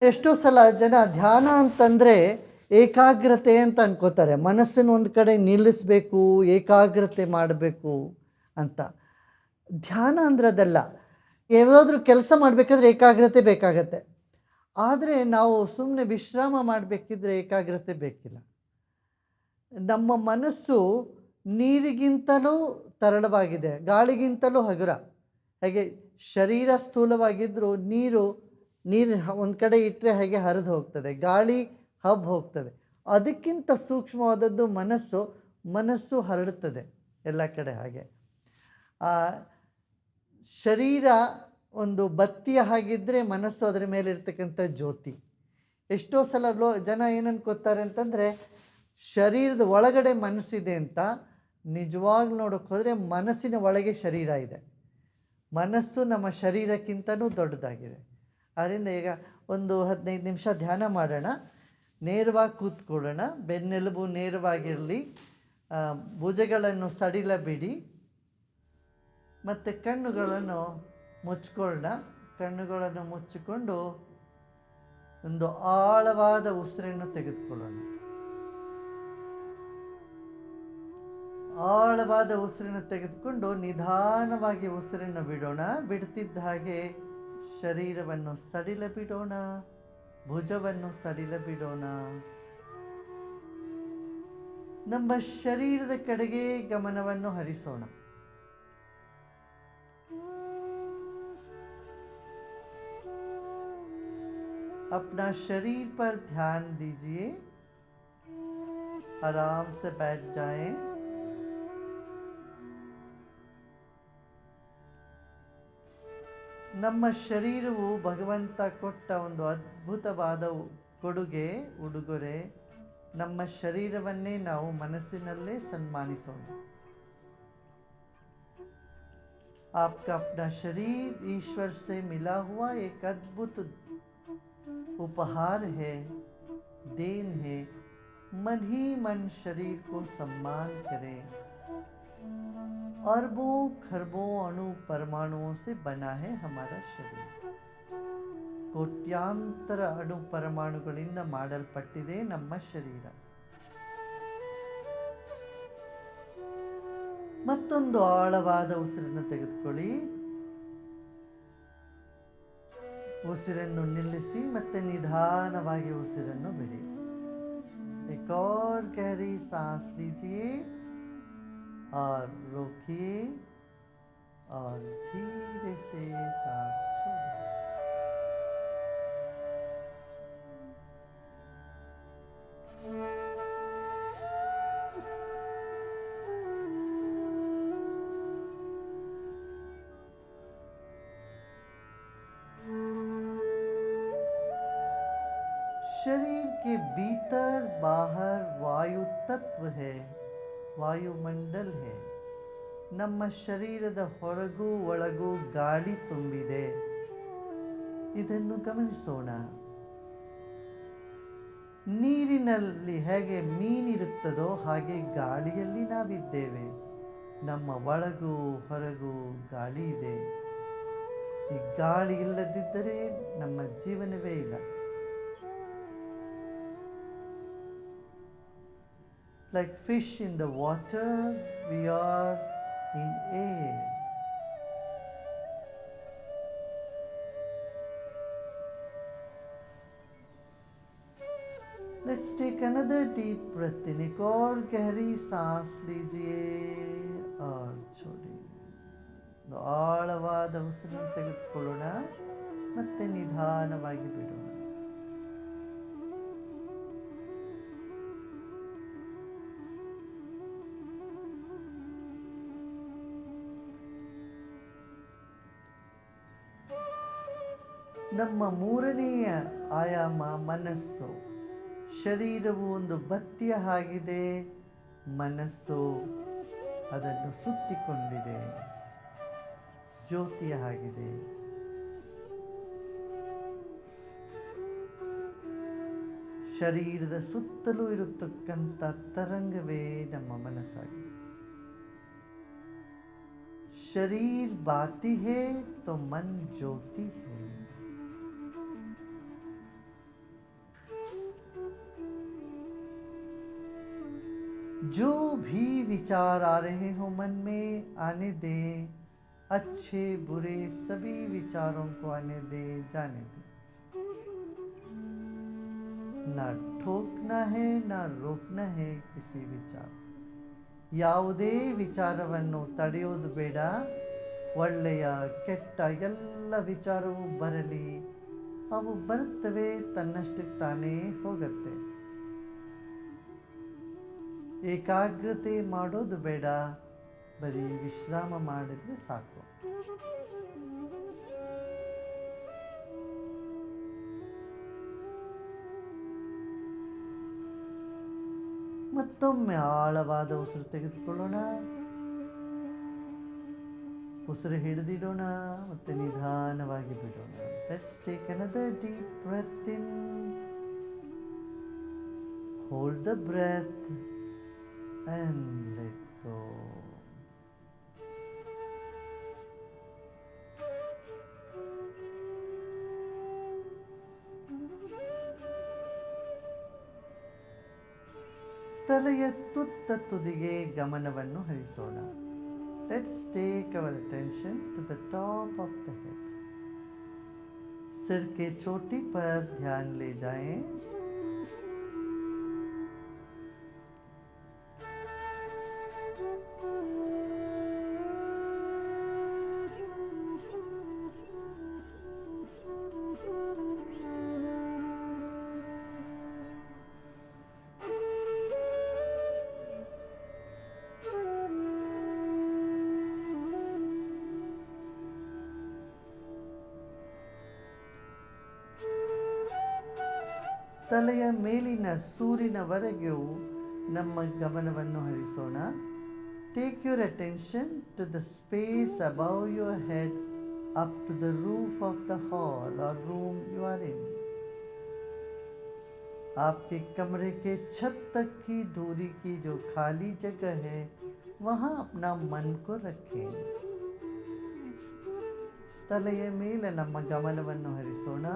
ಎಷ್ಟೋ ಸಲ ಜನ ಧ್ಯಾನ ಅಂತಂದರೆ ಏಕಾಗ್ರತೆ ಅಂತ ಅನ್ಕೋತಾರೆ. ಮನಸ್ಸನ್ನು ಒಂದು ಕಡೆ ನಿಲ್ಲಿಸಬೇಕು, ಏಕಾಗ್ರತೆ ಮಾಡಬೇಕು ಅಂತ. ಧ್ಯಾನ ಅಂದ್ರೆ ಅದಲ್ಲ. ಯಾವುದಾದ್ರೂ ಕೆಲಸ ಮಾಡಬೇಕಾದ್ರೆ ಏಕಾಗ್ರತೆ ಬೇಕಾಗತ್ತೆ. ಆದರೆ ನಾವು ಸುಮ್ಮನೆ ವಿಶ್ರಾಮ ಮಾಡಬೇಕಿದ್ರೆ ಏಕಾಗ್ರತೆ ಬೇಕಿಲ್ಲ. ನಮ್ಮ ಮನಸ್ಸು ನೀರಿಗಿಂತಲೂ ತರಳವಾಗಿದೆ, ಗಾಳಿಗಿಂತಲೂ ಹಗುರ. ಹಾಗೆ ಶರೀರ ಸ್ಥೂಲವಾಗಿದ್ದರೂ ನೀರು ಒಂದು ಕಡೆ ಇಟ್ಟರೆ ಹಾಗೆ ಹರಿದು ಹೋಗ್ತದೆ, ಗಾಳಿ ಹಬ್ಬ ಹೋಗ್ತದೆ. ಅದಕ್ಕಿಂತ ಸೂಕ್ಷ್ಮವಾದದ್ದು ಮನಸ್ಸು. ಮನಸ್ಸು ಹರಡುತ್ತದೆ ಎಲ್ಲ ಕಡೆ. ಹಾಗೆ ಆ ಶರೀರ ಒಂದು ಬತ್ತಿಯ ಹಾಗಿದ್ದರೆ ಮನಸ್ಸು ಅದರ ಮೇಲೆ ಇರ್ತಕ್ಕಂಥ ಜ್ಯೋತಿ. ಎಷ್ಟೋ ಸಲ ಜನ ಏನು ಅನ್ಕೋತಾರೆ ಅಂತಂದರೆ ಶರೀರದ ಒಳಗಡೆ ಮನಸ್ಸಿದೆ ಅಂತ. ನಿಜವಾಗ್ಲೂ ನೋಡೋಕ್ಕೆ ಹೋದರೆ ಮನಸ್ಸಿನ ಒಳಗೆ ಶರೀರ ಇದೆ. ಮನಸ್ಸು ನಮ್ಮ ಶರೀರಕ್ಕಿಂತಲೂ ದೊಡ್ಡದಾಗಿದೆ. ಆದ್ದರಿಂದ ಈಗ ಒಂದು 15 ನಿಮಿಷ ಧ್ಯಾನ ಮಾಡೋಣ. ನೇರವಾಗಿ ಕೂತ್ಕೊಳ್ಳೋಣ, ಬೆನ್ನೆಲುಬು ನೇರವಾಗಿರಲಿ, ಭುಜಗಳನ್ನು ಸಡಿಲಬಿಡಿ ಮತ್ತು ಕಣ್ಣುಗಳನ್ನು ಮುಚ್ಕೊಳ್ಳೋಣ. ಕಣ್ಣುಗಳನ್ನು ಮುಚ್ಚಿಕೊಂಡು ಒಂದು ಆಳವಾದ ಉಸಿರನ್ನು ತೆಗೆದುಕೊಳ್ಳೋಣ. ಆಳವಾದ ಉಸಿರನ್ನು ತೆಗೆದುಕೊಂಡು ನಿಧಾನವಾಗಿ ಉಸಿರನ್ನು ಬಿಡೋಣ. ಬಿಡ್ತಿದ್ದ ಹಾಗೆ ಶರೀರವನ್ನು ಸಡಿಲ ಬಿಡೋಣ, ಭುಜವನ್ನು ಸಡಿಲ ಬಿಡೋಣ. ನಮ್ಮ ಶರೀರದ ಕಡೆಗೆ ಗಮನವನ್ನು ಹರಿಸೋಣ. अपना शरीर पर ध्यान दीजिए. आराम से बैठ जाएं. ನಮ್ಮ ಶರೀರವು ಭಗವಂತ ಕೊಟ್ಟ ಒಂದು ಅದ್ಭುತವಾದ ಉಡುಗೊರೆ. ನಮ್ಮ ಶರೀರವನ್ನೇ ನಾವು ಮನಸ್ಸಿನಲ್ಲೇ ಸನ್ಮಾನಿಸೋಣ. आपका अपना शरीर ईश्वर से मिला हुआ एक अद्भुत उपहार है, देन है. मन ही मन शरीर को सम्मान करें. अरबों खरबों अणु परमाणुओं से बना है हमारा शरीर. ಕೋಟ್ಯಾಂತರ ಅಣು ಪರಮಾಣುಗಳಿಂದ ಮಾಡಲ್ಪಟ್ಟಿದೆ ನಮ್ಮ ಶರೀರ. ಮತ್ತೊಂದು ಆಳವಾದ ಉಸಿರನ್ನು ತೆಗೆದುಕೊಳ್ಳಿ. ಉಸಿರನ್ನು ನಿಲ್ಲಿಸಿ ಮತ್ತೆ ನಿಧಾನವಾಗಿ ಉಸಿರನ್ನು ಬಿಡಿ. एक और गहरी सांस लीजिए और रोकिए और धीरे से सांस छोड़िए. शरीर के भीतर बाहर वायु तत्व है, ವಾಯುಮಂಡಲ है. ನಮ್ಮ ಶರೀರದ ಹೊರಗೂ ಒಳಗೂ ಗಾಳಿ ತುಂಬಿದೆ. ಇದನ್ನು ಗಮನಿಸೋಣ. ನೀರಿನಲ್ಲಿ ಹೇಗೆ ಮೀನಿರುತ್ತದೋ ಹಾಗೆ ಗಾಳಿಯಲ್ಲಿ ನಾವಿದ್ದೇವೆ. ನಮ್ಮ ಒಳಗೂ ಹೊರಗೂ ಗಾಳಿ ಇದೆ. ಈ ಗಾಳಿ ಇಲ್ಲದಿದ್ದರೆ ನಮ್ಮ ಜೀವನವೇ ಇಲ್ಲ. Like fish in the water, we are in air. Let's take another deep breath in. एक और गहरी सांस लीजिए और छोड़िए. ಆಳವಾದ ಉಸಿರನ್ನು ತೆಗೆದುಕೊಳ್ಳೋಣ ಮತ್ತೆ ನಿಧಾನವಾಗಿ ಬಿಡೋಣ. ನಮ್ಮ ಮೂರನೆಯ ಆಯಾಮ ಮನಸ್ಸು. ಶರೀರವು ಒಂದು ಬತ್ತಿಯ ಹಾಗಿದೆ, ಮನಸ್ಸು ಅದನ್ನು ಸುತ್ತಿಕೊಂಡಿದೆ, ಜ್ಯೋತಿಯ ಹಾಗಿದೆ. ಶರೀರದ ಸುತ್ತಲೂ ಇರತಕ್ಕಂಥ ತರಂಗವೇ ನಮ್ಮ ಮನಸ್ಸಾಗಿದೆ. शरीर बाती है तो मन ज्योति है. जो भी विचार आ रहे हो मन में आने दें, अच्छे बुरे सभी विचारों को आने दें, जाने दें। ना ठोकना है ना रोकना है किसी विचार। ಯಾವುದೇ ವಿಚಾರವನ್ನು ತಡೆಯೋದು ಬೇಡ. ಒಳ್ಳೆಯ ಕೆಟ್ಟ ಎಲ್ಲ ವಿಚಾರವೂ ಬರಲಿ, ಅವು ಬರುತ್ತವೆ, ತನ್ನಷ್ಟಕ್ಕೆ ತಾನೇ ಹೋಗುತ್ತೆ. ಏಕಾಗ್ರತೆ ಮಾಡೋದು ಬೇಡ, ಬರೀ ವಿಶ್ರಾಮ ಮಾಡಿದ್ರೆ ಸಾಕು. ಮತ್ತೊಮ್ಮೆ ಆಳವಾದ ಉಸಿರು ತೆಗೆದುಕೊಳ್ಳೋಣ. ಉಸಿರು ಹಿಡಿದಿಡೋಣ ಮತ್ತೆ ನಿಧಾನವಾಗಿ ಬಿಡೋಣ. Let's take another deep breath in. Hold the breath and let go. ತಲೆಯ ತುತ್ತ ತುದಿಗೆ ಗಮನವನ್ನು ಹರಿಸೋಣ. Let's take our attention to the top of the head. सिर के चोटी पर ध्यान ले जाएं. ತಲೆಯ ಮೇಲಿನ ಸೂರಿನವರೆಗೂ ನಮ್ಮ ಗಮನವನ್ನು ಹರಿಸೋಣ. Take your attention to the space above your head up to the roof of the hall or room you are in. आपके कमरे के छत तक की दूरी की जो खाली जगह है वहाँ अपना मन को रखें. ತಲೆಯ ಮೇಲೆ ನಮ್ಮ ಗಮನವನ್ನು ಹರಿಸೋಣ.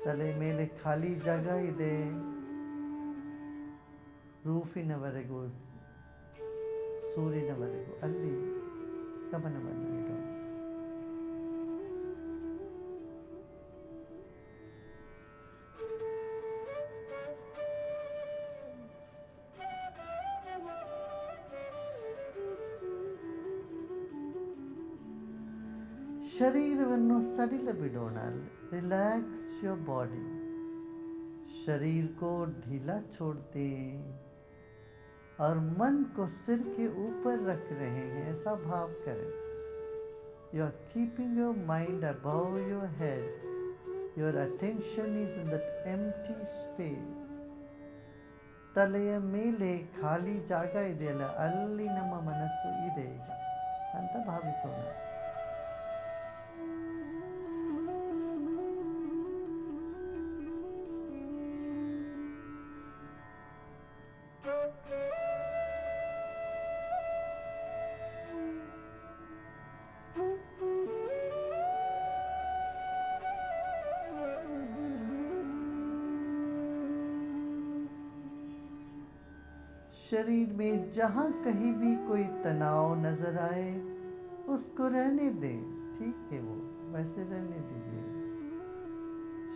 ತಲೆ ಮೇಲೆ ಖಾಲಿ ಜಾಗ ಇದೆ, ರೂಫಿನವರೆಗೂ ಸೂರ್ಯನವರೆಗೂ ಅಲ್ಲಿ ಗಮನವನ್ನು ಇಡೋಣ. शरीरವನ್ನು सडिल बिडोना. Relax your body. शरीर को ढीला छोड़ दें और मन को सिर के ऊपर रख रहे हैं ऐसा भाव करें. You are keeping your mind above your head. Your attention is in that empty space. ತಲೆಯ ಮೇಲೆ ಖಾಲಿ ಜಾಗ ಇದೆಯಲ್ಲ, ಅಲ್ಲಿ ನಮ್ಮ ಮನಸ್ಸು ಇದೆ ಈಗ ಅಂತ ಭಾವಿಸೋಣ. शरीर में जहाँ कहीं भी कोई तनाव नजर आए उसको रहने दें. ठीक है, वो वैसे रहने दीजिए.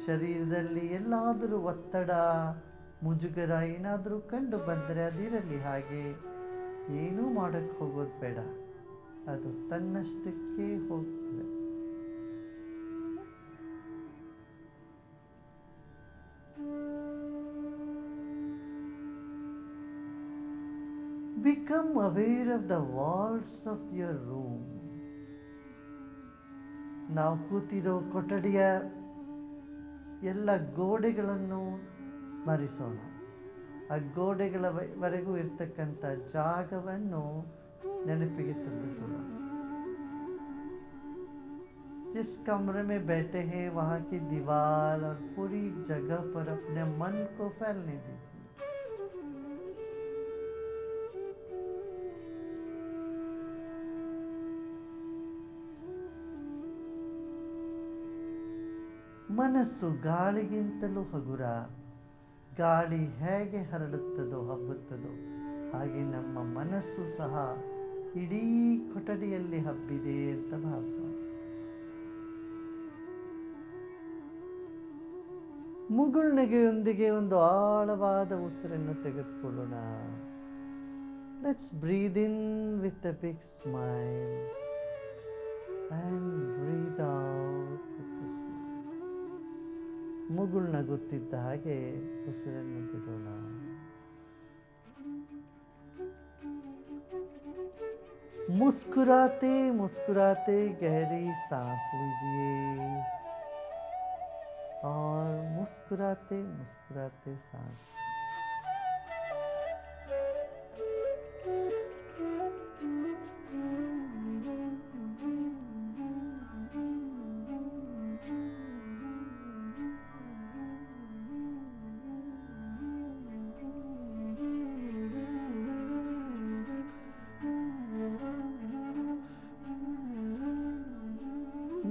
ಶರೀರದಲ್ಲಿ ಎಲ್ಲಾದರೂ ಒತ್ತಡ, ಮುಜುಗರ ಏನಾದರೂ ಕಂಡು ಬಂದರೆ ಅದಿರಲಿ ಹಾಗೆ. ಏನೂ ಮಾಡೋಕ್ಕೆ ಹೋಗೋದು ಬೇಡ, ಅದು ತನ್ನಷ್ಟಕ್ಕೆ ಹೋಗ್ತದೆ. Become aware of the walls of your room. ನಾವು ಕೂತಿರೋ ಕೊಠಡಿಯ ಎಲ್ಲ ಗೋಡೆಗಳನ್ನು ಸ್ಮರಿಸೋಣ. ಆ ಗೋಡೆಗಳವರೆಗೂ ಇರ್ತಕ್ಕಂಥ ಜಾಗವನ್ನು ನೆನಪಿಗೆ ತಂದುಕೊಳ್ಳೋಣ. जिस कमरे में बैठे हैं वहाँ की दीवार और पूरी जगह पर अपने मन को फैलने दीजिए. ಮನಸ್ಸು ಗಾಳಿಗಿಂತಲೂ ಹಗುರ. ಗಾಳಿ ಹೇಗೆ ಹರಡುತ್ತದೋ ಹಬ್ಬುತ್ತದೋ ಹಾಗೆ ನಮ್ಮ ಮನಸ್ಸು ಸಹ ಇಡೀ ಕೊಠಡಿಯಲ್ಲಿ ಹಬ್ಬಿದೆ ಅಂತ ಭಾವಿಸೋಣ. ಮುಗುಳ್ನಗೆಯೊಂದಿಗೆ ಒಂದು ಆಳವಾದ ಉಸಿರನ್ನು ತೆಗೆದುಕೊಳ್ಳೋಣ. Let's breathe in with a big smile and breathe out with a smile. ಮುಗುಳ್ನಗುತ್ತಿದ್ದ ಹಾಗೆ ಉಸಿರನ್ನು ಬಿಡೋಣ. मुस्कुराते मुस्कुराते गहरी सांस लीजिए और मुस्कुराते मुस्कुराते सांस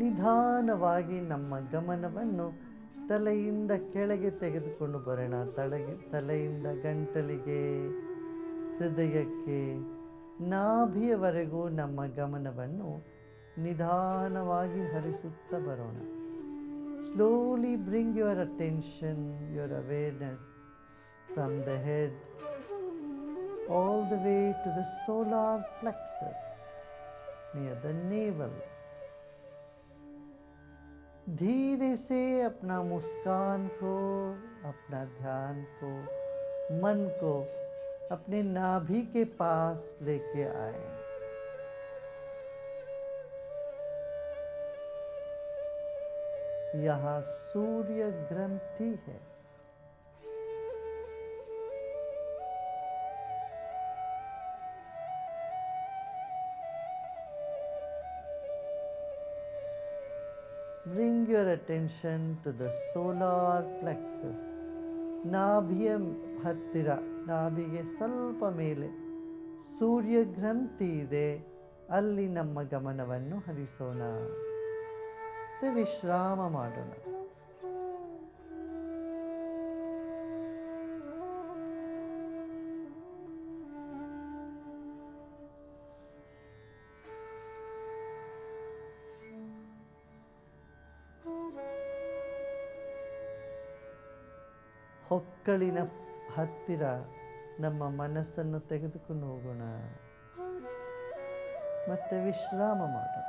ನಿಧಾನವಾಗಿ ನಮ್ಮ ಗಮನವನ್ನು ತಲೆಯಿಂದ ಕೆಳಗೆ ತೆಗೆದುಕೊಂಡು ಬರೋಣ. ತಲೆಯಿಂದ ಗಂಟಲಿಗೆ, ಹೃದಯಕ್ಕೆ, ನಾಭಿಯವರೆಗೂ ನಮ್ಮ ಗಮನವನ್ನು ನಿಧಾನವಾಗಿ ಹರಿಸುತ್ತಾ ಬರೋಣ. Slowly bring your attention, your awareness from the head all the way to the solar plexus near the navel. धीरे से अपना मुस्कान को, अपना ध्यान को, मन को अपने नाभि के पास लेके आए. यहाँ सूर्य ग्रंथि है. Bring your attention to the solar plexus. ನಾಭಿಯ ಹತ್ತಿರ, ನಾಭಿಗೆ ಸ್ವಲ್ಪ ಮೇಲೆ ಸೂರ್ಯ ಗ್ರಂಥಿ ಇದೆ, ಅಲ್ಲಿ ನಮ್ಮ ಗಮನವನ್ನು ಹರಿಸೋಣ. ವಿಶ್ರಾಮ ಮಾಡೋಣ. ಹೊಕ್ಕಳಿನ ಹತ್ತಿರ ನಮ್ಮ ಮನಸ್ಸನ್ನು ತೆಗೆದುಕೊಂಡು ಹೋಗೋಣ. ಮತ್ತೆ ವಿಶ್ರಾಮ ಮಾಡೋಣ.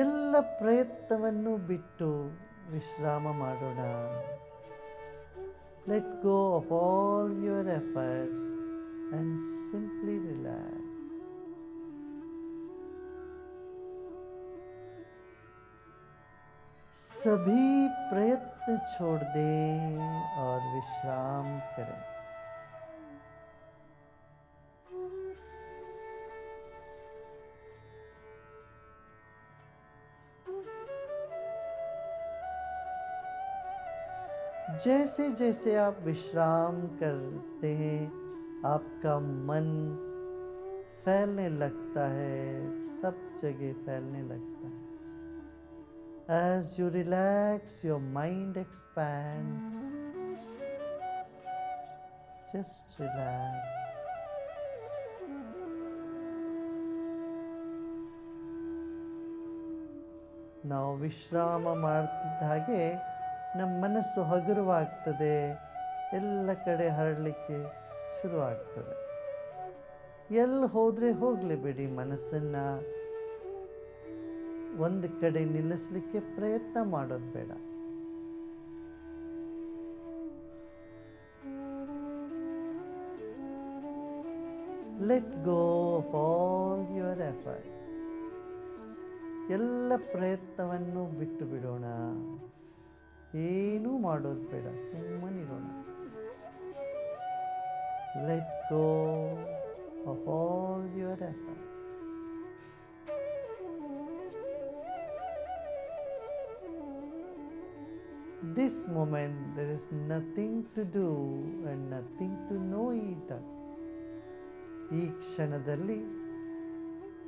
ಎಲ್ಲ ಪ್ರಯತ್ನವನ್ನು ಬಿಟ್ಟು ವಿಶ್ರಾಮ ಮಾಡೋಣ. Let go of all your efforts and simply relax. सभी प्रयत्न छोड़ दें और विश्राम करें. जैसे जैसे आप विश्राम करते हैं, आपका मन फैलने लगता है, सब जगह फैलने लगता है. As you relax, your mind expands. Just relax. ನಾವು ವಿಶ್ರಾಮ ಮಾಡ್ತಿದ್ದ ಹಾಗೆ ನಮ್ಮ ಮನಸ್ಸು ಹಗುರವಾಗ್ತದೆ, ಎಲ್ಲ ಕಡೆ ಹರಡಲಿಕ್ಕೆ ಶುರುವಾಗ್ತದೆ. ಎಲ್ಲಿ ಹೋದರೆ ಹೋಗಲಿ ಬಿಡಿ, ಮನಸ್ಸನ್ನು ಒಂದು ಕಡೆ ನಿಲ್ಲಿಸಲಿಕ್ಕೆ ಪ್ರಯತ್ನ ಮಾಡೋದು ಬೇಡ. Let go of all your efforts. ಎಲ್ಲ ಪ್ರಯತ್ನವನ್ನು ಬಿಟ್ಟು ಬಿಡೋಣ. ಏನೂ ಮಾಡೋದು ಬೇಡ, ಸುಮ್ಮನಿರೋಣ. Let go of all your efforts. This moment there is nothing to do and nothing to know either. ಈ ಕ್ಷಣದಲ್ಲಿ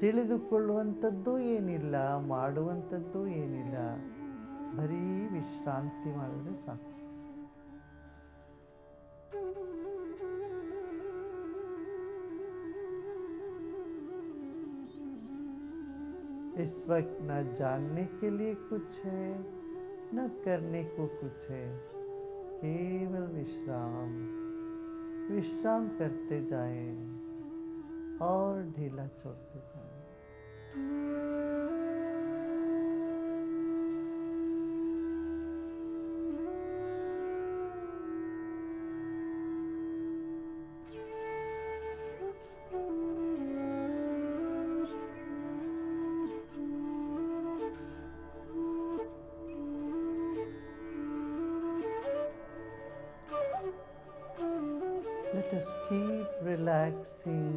ತಿಳಿದುಕೊಳ್ಳುವಂಥದ್ದು ಏನಿಲ್ಲ, ಮಾಡುವಂಥದ್ದು ಏನಿಲ್ಲ, ಬರೀ ವಿಶ್ರಾಂತಿ ಮಾಡಿದ್ರೆ ಸಾಕು. इस वक्त न जानने के लिए कुछ है, न करने को कुछ है, केवल विश्राम। विश्राम करते जाएं और ढीला छोड़ते जाएं। Let us keep relaxing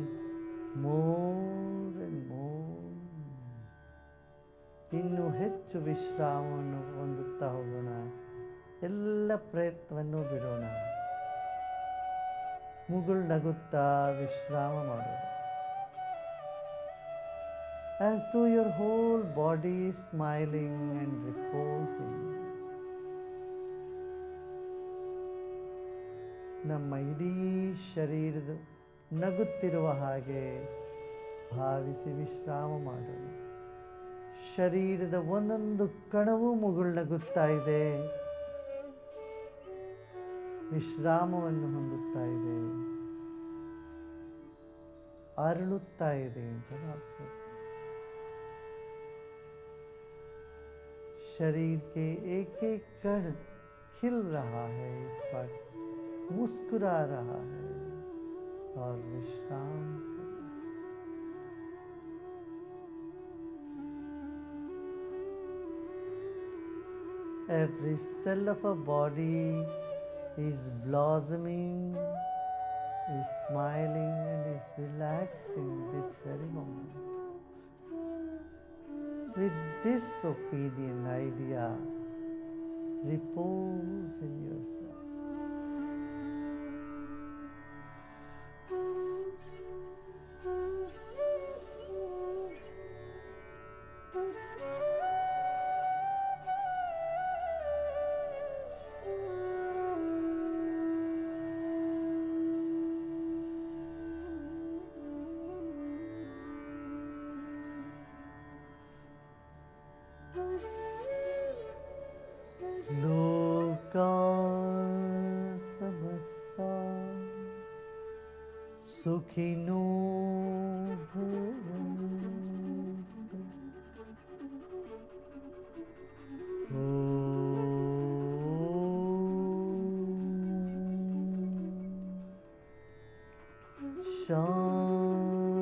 more and more. ಇನ್ನು ಹೆಚ್ಚು ವಿಶ್ರಾಮವನ್ನು ಹೊಂದುತ್ತಾ ಹೋಗೋಣ. ಎಲ್ಲ ಪ್ರಯತ್ನವನ್ನು ಬಿಡೋಣ. ಮುಗುಳು ನಗುತ್ತಾ ವಿಶ್ರಾಮ ಮಾಡೋಣ. As though your whole body is smiling and reposing. ನಮ್ಮ ಇಡೀ ಶರೀರದ ನಗುತ್ತಿರುವ ಹಾಗೆ ಭಾವಿಸಿ ವಿಶ್ರಾಮ ಮಾಡೋಣ. ಶರೀರದ ಒಂದೊಂದು ಕಣವೂ ಮುಗುಳು ನಗುತ್ತಾ ಇದೆ, ವಿಶ್ರಾಮವನ್ನು ಹೊಂದುತ್ತಾ ಇದೆ, ಅರಳುತ್ತಾ ಇದೆ ಅಂತ ಭಾವಿಸೋದು. शरीर के एक एक कण खिल रहा है, इस वक्त मुस्कुरा रहा है और विश्राम कर रहा है. Every cell of a body is blossoming, is smiling and is relaxing this very moment. With this opinion, idea, repose in yourself. लोका समस्ता सुखिनो भवन्तु. शांति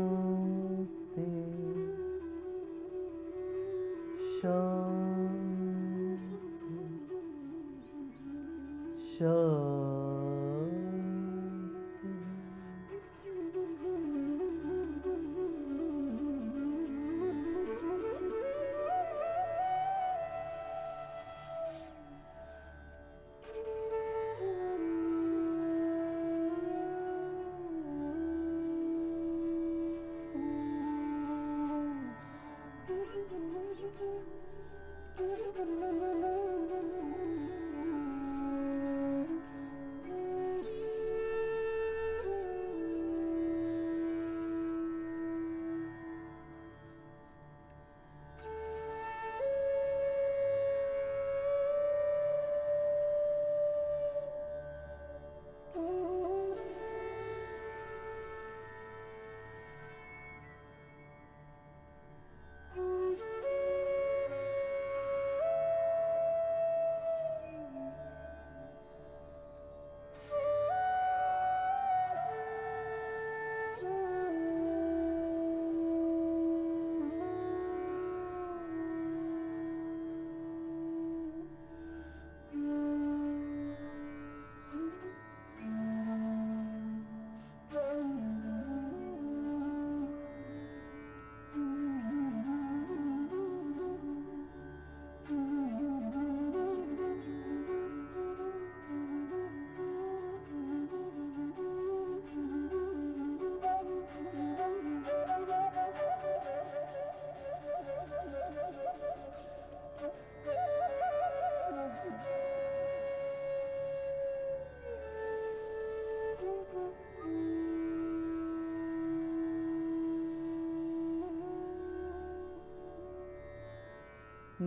शांति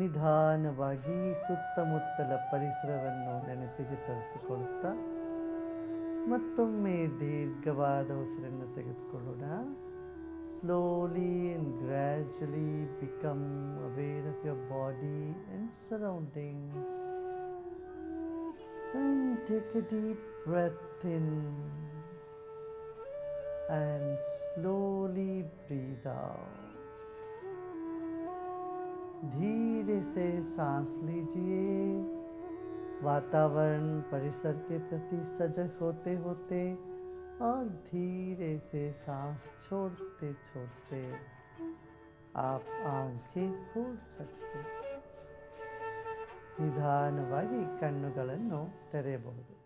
ನಿಧಾನವಾಗಿ ಸುತ್ತಮುತ್ತಲ ಪರಿಸರವನ್ನು ನೆನಪಿಗೆ ತರಿಸಿಕೊಳ್ಳುತ್ತಾ ಮತ್ತೊಮ್ಮೆ ದೀರ್ಘವಾದ ಉಸಿರನ್ನು ತೆಗೆದುಕೊಳ್ಳೋಣ. Slowly and gradually become aware of your body and surroundings. And take a deep breath in and slowly breathe out. धीरे से सांस लीजिए. वातावरण परिसर के प्रति सजग होते होते और धीरे से सांस छोड़ते छोड़ते आप आंखें खोल सकते. ನಿಧಾನವಾಗಿ ಕಣ್ಣುಗಳನ್ನು ತೆರೆಯಬಹುದು.